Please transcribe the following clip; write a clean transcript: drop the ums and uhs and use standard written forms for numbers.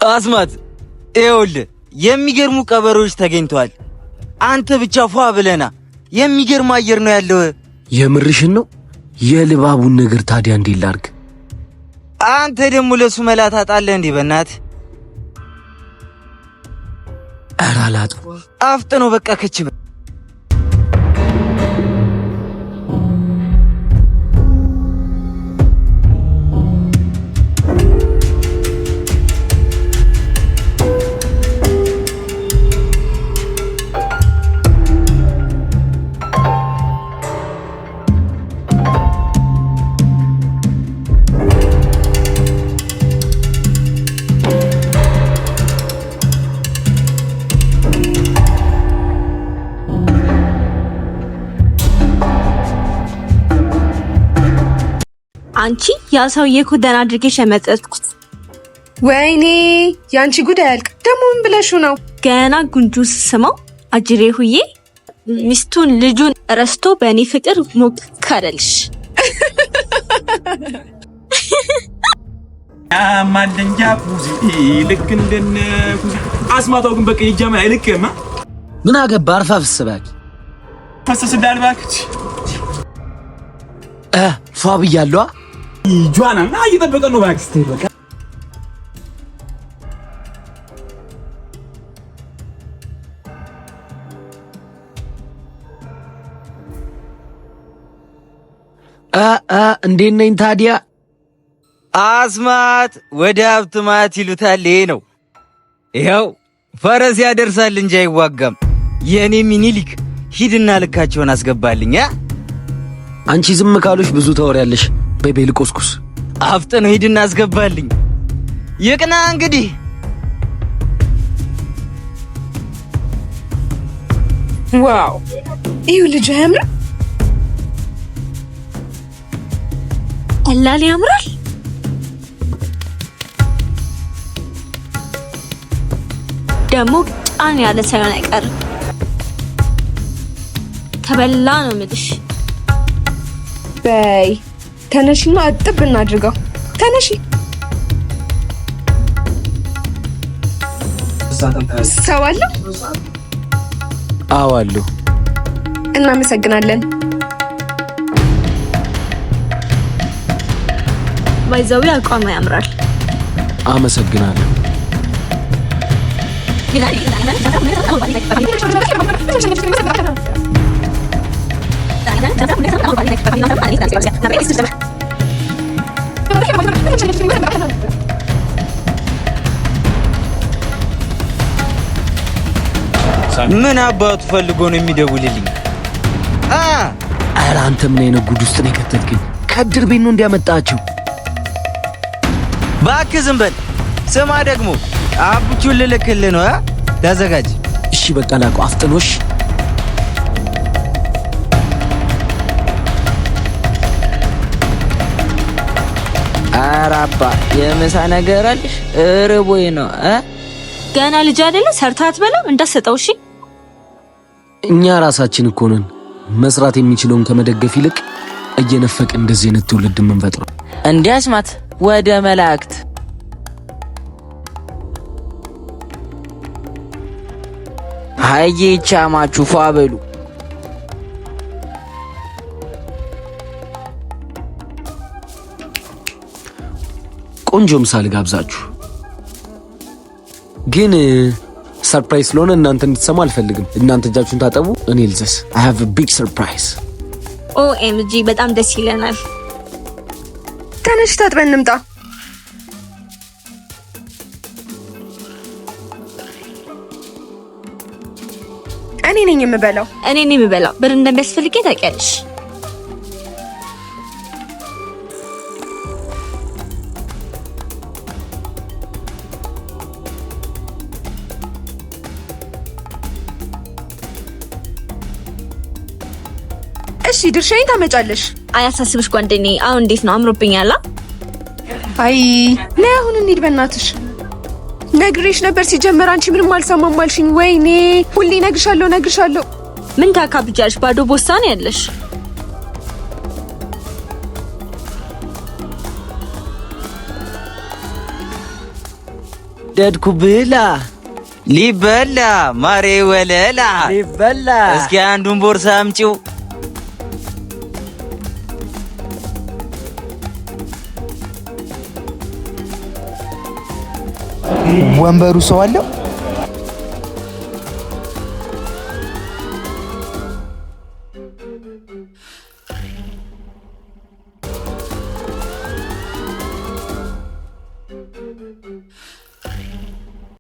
አስማት ይኸውልህ የሚገርሙ ቀበሮች ተገኝተዋል። አንተ ብቻ ፏ ብለና የሚገርም አየር ነው ያለው። የምርሽን ነው? የልባቡን ነገር ታዲያ እንዴት ላድርግ? አንተ ደግሞ ለሱ መላት አጣለህ እንዴ? በእናትህ ኧረ አላጥፎ አፍጥነው በቃ ከችበ አንቺ ያ ሰውዬ እኮ ደህና አድርጌሽ የመጠጥኩት። ወይኔ ያንቺ ጉድ አያልቅ። ደግሞ ምን ብለሽ ነው? ገና ጉንጁ ስስመው አጅሬ ሁዬ ሚስቱን ልጁን ረስቶ በእኔ ፍቅር ሞከረልሽ። ማንደንጃ ኩዚ ልክ እንደነ ኩዚ አስማታው ግን በቃ ይጃማ አይልክማ። ምን አገባ አርፋ ፍስባክ ፈሰስ ዳልባክች ፏብ ይያለዋ ጆአና ና እየጠበቀ ነው ባክስቴ በቃ እንዴት ነኝ ታዲያ? አስማት ወደ ሀብት ማት ይሉታል። ይሄ ነው ይኸው ፈረስ ያደርሳል እንጂ አይዋጋም። የኔ ሚኒሊክ ሂድና ልካቸውን አስገባልኝ። አንቺ ዝም ካሉሽ ብዙ ታወሪያለሽ። በቤል ቆስቁስ አፍጥነው ሂድና አስገባልኝ። ይቅና እንግዲህ ዋው ይሁ ልጅ ያምራ ቀላል ያምራል። ደግሞ ጫን ያለ ሳይሆን አይቀርም። ተበላ ነው የምልሽ። በይ ተነሽና አጥብ እናድርገው። ተነሺ። ሰው አለ? አዎ አሉ። እናመሰግናለን። ባይዘው አቋም ያምራል። አመሰግናለሁ። ምን አባቱ ፈልጎ ነው የሚደውልልኝ? ኧረ አንተ ምን አይነት ጉድ ውስጥ ነው የከተትከኝ? ከድር ቤት ነው እንዲያመጣችሁ። እባክህ ዝም በል። ስማ ደግሞ አብቹን ልልክልህ ነው። ተዘጋጅ። እሺ በቃ ላቁ። አፍጥኖሽ ኧረ አባ የምሳ ነገር አለሽ? እርቦኝ ነው። ገና ልጅ አይደለ? ሰርታ አትበላም እንዳሰጠው። እሺ እኛ ራሳችን እኮ ነን መስራት የሚችለውን ከመደገፍ ይልቅ እየነፈቅ እንደዚህ አይነት ትውልድ የምንፈጥረው። እንዲያስማት ወደ መላእክት ሃዬ ቻማችሁ ፏ በሉ። ቆንጆ ምሳ ልጋብዛችሁ፣ ግን ሰርፕራይዝ ስለሆነ እናንተ እንድትሰሙ አልፈልግም። እናንተ እጃችሁን ታጠቡ፣ እኔ ልዘስ። I have a big surprise። OMG በጣም ደስ ይለናል። ተነሽ ታጥበን እንምጣ። እኔ ነኝ የምበላው። እኔ ነኝ የምበላው። ብር እንደሚያስፈልገኝ ታውቂያለሽ። እሺ ድርሻዬን ታመጫለሽ። አያሳስብሽ ጓደኛዬ። አሁን እንዴት ነው? አምሮብኛል። አይ ነይ አሁን እንሂድ በእናትሽ። ነግሬሽ ነበር ሲጀመር፣ አንቺ ምንም አልሰማም አልሽኝ። ወይኔ ሁሌ ነግርሻለሁ። ምን ታካብጃለሽ? ባዶ ቦስታ ነው ያለሽ። ወደድኩ ብላ ሊበላ ማሬ ወለላ ሊበላ እስኪ አንዱን ቦርሳ አምጪው ወንበሩ ሰው አለው